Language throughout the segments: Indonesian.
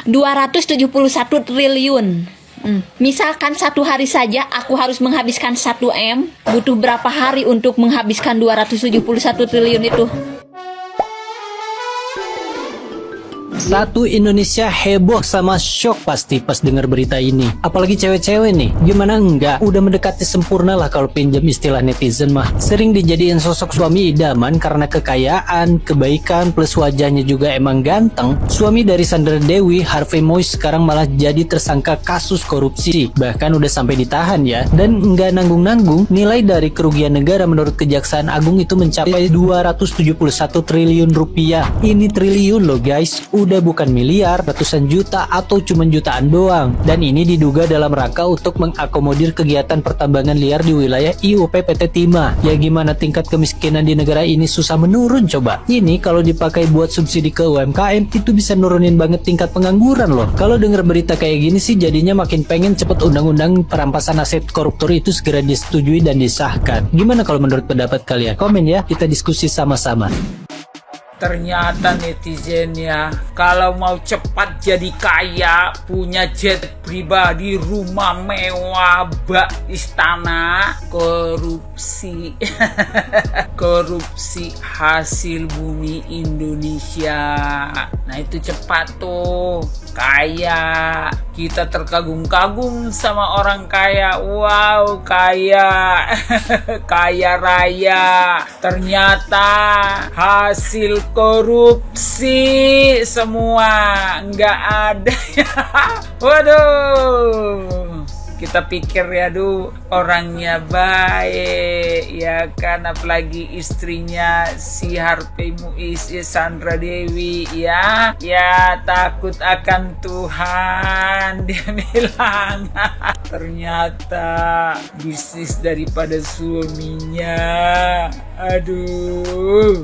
271 triliun. Misalkan satu hari saja aku harus menghabiskan 1 M, butuh berapa hari untuk menghabiskan 271 triliun itu? Satu Indonesia heboh sama shock pasti pas dengar berita ini. Apalagi cewek-cewek nih, gimana enggak? Udah mendekati sempurna lah kalau pinjam istilah netizen mah. Sering dijadiin sosok suami idaman karena kekayaan, kebaikan, plus wajahnya juga emang ganteng. Suami dari Sandra Dewi, Harvey Moise, sekarang malah jadi tersangka kasus korupsi. Bahkan udah sampai ditahan ya. Dan enggak nanggung-nanggung, nilai dari kerugian negara menurut Kejaksaan Agung itu mencapai 271 triliun rupiah. Ini triliun loh guys, udah bukan miliar, ratusan juta atau cuma jutaan doang. Dan ini diduga dalam rangka untuk mengakomodir kegiatan pertambangan liar di wilayah IUP PT Timah. Ya gimana tingkat kemiskinan di negara ini susah menurun coba. Ini kalau dipakai buat subsidi ke UMKM itu bisa nurunin banget tingkat pengangguran loh. Kalau denger berita kayak gini sih jadinya makin pengen cepet undang-undang perampasan aset koruptor itu segera disetujui dan disahkan. Gimana kalau menurut pendapat kalian? Komen ya, kita diskusi sama-sama. Ternyata netizennya kalau mau cepat jadi kaya, punya jet pribadi, rumah mewah, bak istana, korupsi. Korupsi hasil bumi Indonesia. Nah itu cepat tuh kaya. Kita terkagum-kagum sama orang kaya. Wow, kaya. Kaya raya. Ternyata hasil korupsi semua, nggak ada ya. Waduh, kita pikir ya orangnya baik ya kan, apalagi istrinya si Harvey Moise, Sandra Dewi ya takut akan Tuhan dia bilang. Ternyata bisnis daripada suaminya, aduh,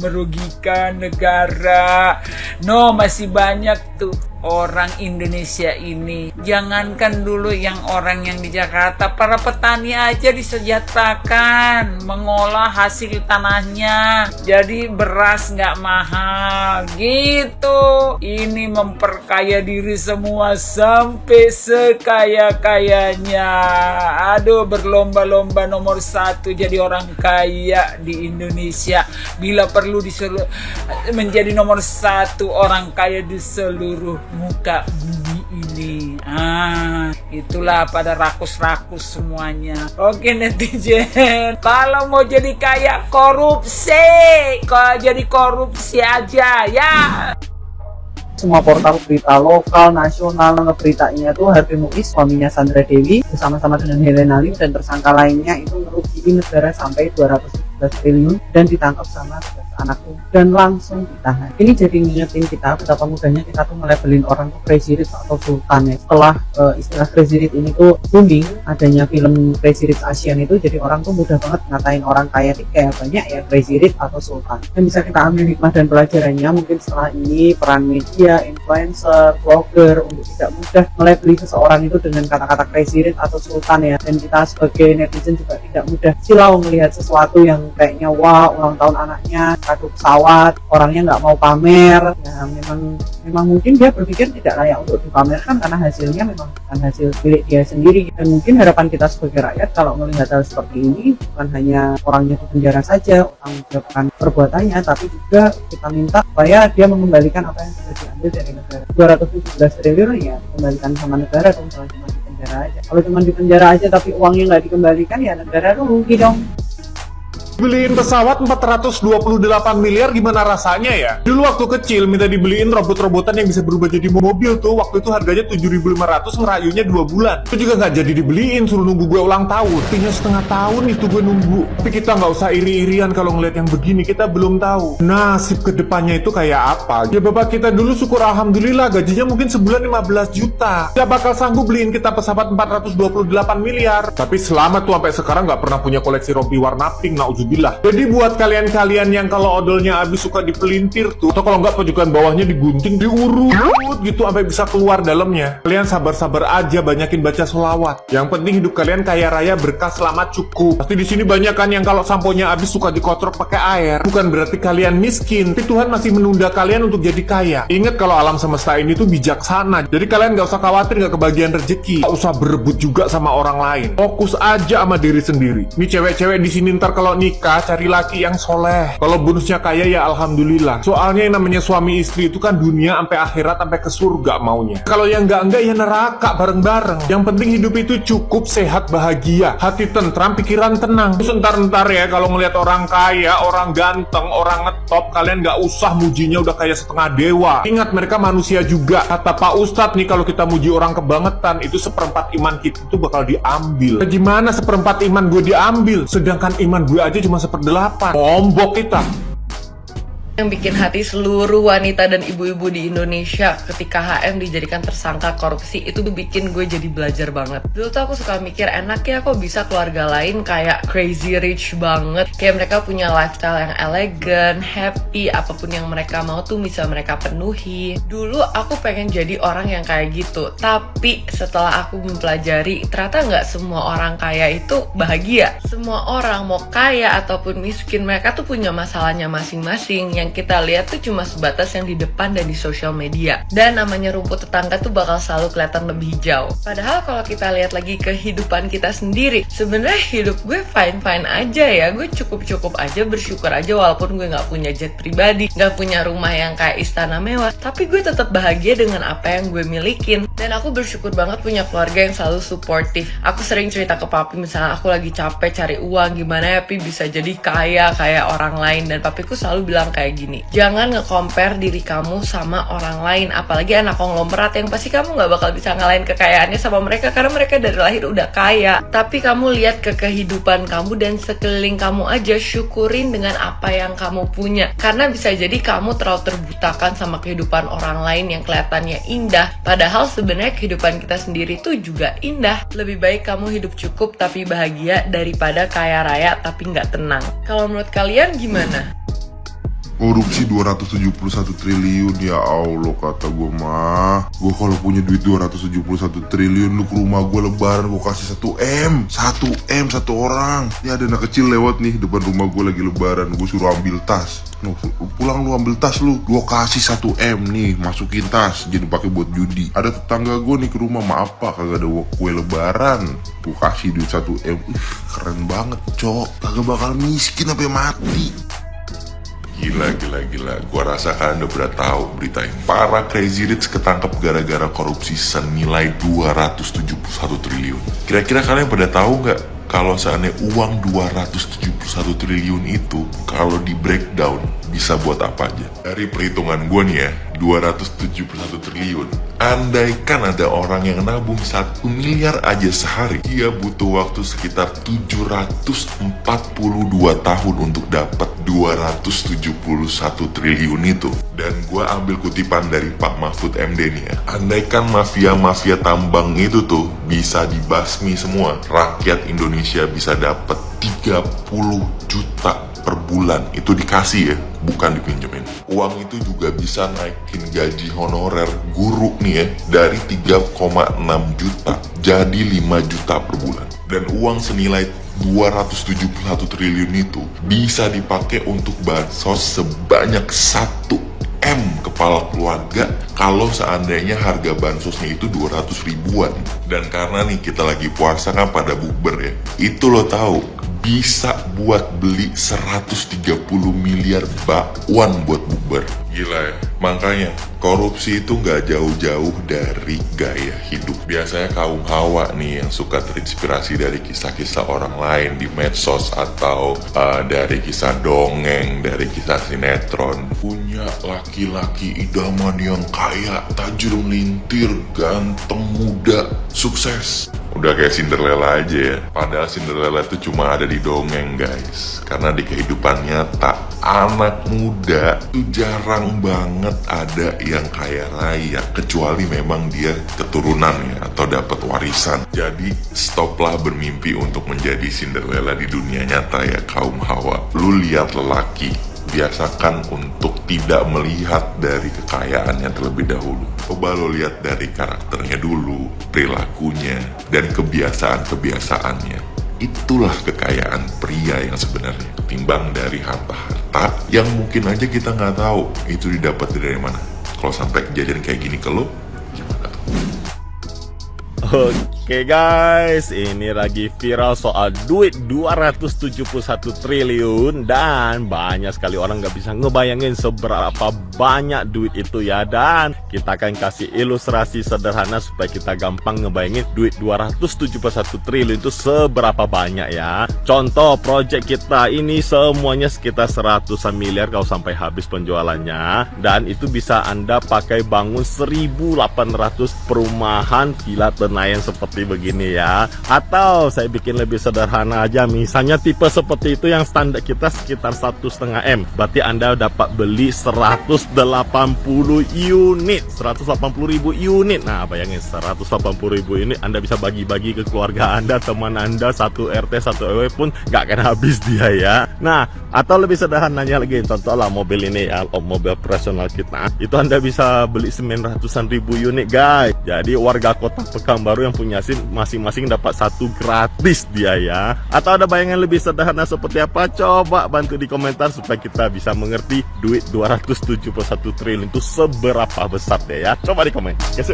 merugikan negara. No, masih banyak tuh orang Indonesia ini. Jangankan dulu yang orang yang di Jakarta, para petani aja disejahterakan mengolah hasil tanahnya, jadi beras nggak mahal gitu. Ini memperkaya diri semua sampai sekaya-kayanya. Aduh, berlomba-lomba nomor 1 jadi orang kaya di Indonesia. Bila perlu menjadi nomor 1 orang kaya di seluruh muka bumi ini. Itulah pada rakus-rakus semuanya. Oke netizen, kalau mau jadi kaya korupsi, kalau jadi korupsi aja ya. Semua portal berita lokal, nasional, ngeberitainnya tuh Harvey Moise, suaminya Sandra Dewi, bersama-sama dengan Helena Lim dan tersangka lainnya itu merugikan negara sampai 217 triliun dan ditangkap sama anakku dan langsung ditahan. Ini jadi ngingetin kita betapa mudahnya kita tuh melabelin orang tuh crazy rich atau sultan ya. Setelah istilah crazy rich ini tuh booming, adanya film Crazy Rich Asian itu, jadi orang tuh mudah banget ngatain orang kaya kayak banyak ya crazy rich atau sultan. Dan bisa kita ambil hikmah dan pelajarannya mungkin setelah ini peran media, influencer, vlogger untuk tidak mudah melabeli seseorang itu dengan kata-kata crazy rich atau sultan ya. Dan kita sebagai netizen juga tidak mudah silau melihat sesuatu yang kayaknya wah ulang tahun anaknya, kado pesawat, orangnya nggak mau pamer ya. Memang mungkin dia berpikir tidak layak untuk dipamerkan karena hasilnya memang bukan hasil milik dia sendiri. Dan mungkin harapan kita sebagai rakyat kalau melihat hal seperti ini bukan hanya orangnya di penjara saja menjawabkan perbuatannya, tapi juga kita minta supaya dia mengembalikan apa yang sudah diambil dari negara. 217 triliun ya kembalikan sama negara dong, kalau cuma di penjara aja. Kalau cuma di penjara aja tapi uangnya nggak dikembalikan ya negara rugi dong. Beliin pesawat 428 miliar gimana rasanya ya? Dulu waktu kecil minta dibeliin robot-robotan yang bisa berubah jadi mobil tuh. Waktu itu harganya 7.500, ngerayunya 2 bulan. Itu juga nggak jadi dibeliin, suruh nunggu gue ulang tahun. Tinggal setengah tahun itu gue nunggu. Tapi kita nggak usah iri-irian kalau ngeliat yang begini, kita belum tahu nasib kedepannya itu kayak apa. Ya bapak kita dulu syukur alhamdulillah gajinya mungkin sebulan 15 juta. Gak bakal sanggup beliin kita pesawat 428 miliar. Tapi selamat tuh sampai sekarang nggak pernah punya koleksi rompi warna pink. naudzubillah. Jadi buat kalian-kalian yang kalau odolnya habis suka dipelintir tuh, atau kalau nggak pojokan bawahnya digunting, diurut gitu sampai bisa keluar dalamnya, kalian sabar-sabar aja, banyakin baca sholawat. Yang penting hidup kalian kaya raya, berkah, selamat, cukup. Pasti di sini banyak kan yang kalau samponya habis suka dikotrok pakai air. Bukan berarti kalian miskin, tapi Tuhan masih menunda kalian untuk jadi kaya. Ingat kalau alam semesta ini tuh bijaksana, jadi kalian nggak usah khawatir nggak kebagian rezeki, nggak usah berebut juga sama orang lain. Fokus aja sama diri sendiri. Ini cewek-cewek di sini ntar kalau nikah cari laki yang soleh. Kalau bonusnya kaya ya alhamdulillah. Soalnya yang namanya suami istri itu kan dunia sampai akhirat, sampai ke surga maunya. Kalau yang enggak ya neraka bareng-bareng. Yang penting hidup itu cukup, sehat, bahagia, hati tentram, pikiran tenang. Terus ntar ya kalau ngelihat orang kaya, orang ganteng, orang ngetop, kalian nggak usah mujinya udah kayak setengah dewa. Ingat mereka manusia juga. Kata Pak Ustadz nih, kalau kita muji orang kebangetan itu seperempat iman kita itu bakal diambil. Nah, gimana seperempat iman gue diambil, sedangkan iman gue aja cuma 1/8. Ombok kita. Yang bikin hati seluruh wanita dan ibu-ibu di Indonesia ketika HM dijadikan tersangka korupsi itu bikin gue jadi belajar banget. Dulu tuh aku suka mikir, enaknya kok bisa keluarga lain kayak crazy rich banget, kayak mereka punya lifestyle yang elegan, happy, apapun yang mereka mau tuh bisa mereka penuhi. Dulu aku pengen jadi orang yang kayak gitu, tapi setelah aku mempelajari ternyata nggak semua orang kaya itu bahagia. Semua orang mau kaya ataupun miskin, mereka tuh punya masalahnya masing-masing. Yang kita lihat tuh cuma sebatas yang di depan dan di sosial media. Dan namanya rumput tetangga tuh bakal selalu kelihatan lebih hijau. Padahal kalau kita lihat lagi kehidupan kita sendiri, sebenarnya hidup gue fine-fine aja ya. Gue cukup-cukup aja, bersyukur aja walaupun gue nggak punya jet pribadi, nggak punya rumah yang kayak istana mewah. Tapi gue tetap bahagia dengan apa yang gue milikin. Dan aku bersyukur banget punya keluarga yang selalu suportif. Aku sering cerita ke papi, misalnya aku lagi capek cari uang, gimana ya Pi bisa jadi kaya kayak orang lain. Dan papiku selalu bilang kayak gini, jangan nge-compare diri kamu sama orang lain, apalagi anak konglomerat yang pasti kamu nggak bakal bisa ngalahin kekayaannya sama mereka karena mereka dari lahir udah kaya. Tapi kamu lihat ke kehidupan kamu dan sekeliling kamu aja, syukurin dengan apa yang kamu punya, karena bisa jadi kamu terlalu terbutakan sama kehidupan orang lain yang kelihatannya indah, padahal sebenarnya kehidupan kita sendiri tuh juga indah. Lebih baik kamu hidup cukup tapi bahagia daripada kaya raya tapi nggak tenang. Kalau menurut kalian gimana? Korupsi 271 triliun, ya Allah kata gue mah. Gue kalau punya duit 271 triliun, lu ke rumah gue lebaran gue kasih 1M satu orang. Ini ada anak kecil lewat nih depan rumah gue lagi lebaran, gue suruh ambil tas. No, pulang lu ambil tas lu, gue kasih 1M nih, masukin tas, jadi pakai buat judi. Ada tetangga gue nih ke rumah, maaf pak kagak ada kue lebaran, gue kasih duit 1M. Keren banget cok, kagak bakal miskin sampai mati. Gila. Gua rasa kalian udah pernah tahu berita ini. Para crazy rich ketangkep gara-gara korupsi senilai 271 triliun. Kira-kira kalian pada tahu nggak kalau seandainya uang 271 triliun itu kalau di breakdown bisa buat apa aja? Dari perhitungan gue nih ya, 271 triliun. Andaikan ada orang yang nabung 1 miliar aja sehari, dia butuh waktu sekitar 742 tahun untuk dapat 271 triliun itu. Dan gue ambil kutipan dari Pak Mahfud MD nih ya. Andaikan mafia-mafia tambang itu tuh bisa dibasmi semua, rakyat Indonesia bisa dapat 30 juta per bulan. Itu dikasih ya, bukan dipinjemin. Uang itu juga bisa naikin gaji honorer guru nih ya, dari 3,6 juta jadi 5 juta per bulan. Dan uang senilai 271 triliun itu bisa dipakai untuk bansos sebanyak 1M kepala keluarga kalau seandainya harga bansosnya itu 200 ribuan. Dan karena nih kita lagi puasa kan pada bukber ya, itu lo tahu bisa buat beli 130 miliar bakwan buat bukber. Gila ya. Makanya korupsi itu nggak jauh-jauh dari gaya hidup. Biasanya kaum hawa nih yang suka terinspirasi dari kisah-kisah orang lain di medsos atau dari kisah dongeng, dari kisah sinetron. Punya laki-laki idaman yang kaya, tajir melintir, ganteng, muda, sukses. Udah kayak Cinderella aja ya. Padahal Cinderella itu cuma ada di dongeng guys. Karena di kehidupan nyata, anak muda itu jarang banget ada yang kaya raya. Kecuali memang dia keturunan ya, atau dapat warisan. Jadi stoplah bermimpi untuk menjadi Cinderella di dunia nyata ya kaum hawa. Lu lihat lelaki, biasakan untuk tidak melihat dari kekayaannya terlebih dahulu. Coba lo lihat dari karakternya dulu, perilakunya, dan kebiasaan-kebiasaannya. Itulah kekayaan pria yang sebenarnya, ketimbang dari harta-harta yang mungkin aja kita nggak tahu itu didapat dari mana. Kalau sampai kejadian kayak gini ke lo, gimana tuh? Oke guys, ini lagi viral soal duit 271 triliun dan banyak sekali orang gak bisa ngebayangin seberapa banyak duit itu ya. Dan kita akan kasih ilustrasi sederhana supaya kita gampang ngebayangin duit 271 triliun itu seberapa banyak ya. Contoh project kita ini semuanya sekitar 100-an miliar kalau sampai habis penjualannya. Dan itu bisa Anda pakai bangun 1.800 perumahan villa Senayan seperti begini ya. Atau saya bikin lebih sederhana aja, misalnya tipe seperti itu yang standar kita sekitar 1,5 M. Berarti Anda dapat beli 180 unit, 180.000 unit. Nah bayangin 180.000 unit Anda bisa bagi-bagi ke keluarga Anda, teman Anda, satu RT, satu RW pun gak akan habis dia ya. Nah atau lebih sederhananya lagi, contoh lah mobil ini ya, mobil personal kita, itu Anda bisa beli 900-an ribu unit guys. Jadi warga kota Pekanbaru yang punya SIM masing-masing dapat satu gratis dia ya. Atau ada bayangan lebih sederhana seperti apa? Coba bantu di komentar supaya kita bisa mengerti duit 271 triliun itu seberapa besar deh ya. Coba di komen. Yes.